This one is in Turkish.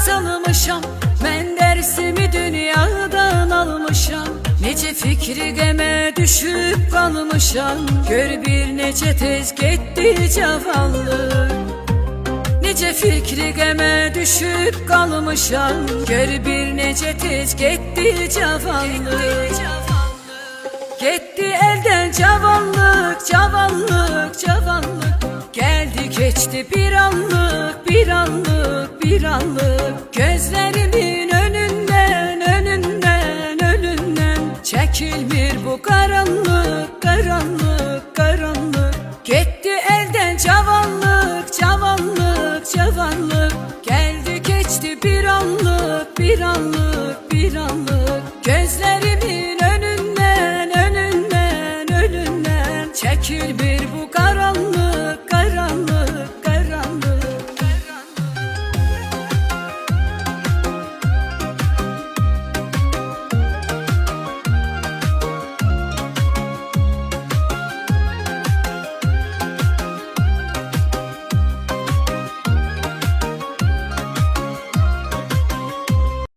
salmışam, ben dersimi dünyadan almışam. Nece fikri geme düşüp kalmışam, gör bir nece tez gitti cavallık. Nece fikri geme düşüp kalmışam, gör bir nece tez gitti cavallık. Gitti elden cavallık, cavallık, cavallık. Geldi geçti bir anlık, bir anlık, bir anlık. Gözlerimin önünden, önünden, önünden çekilmir bu karanlık,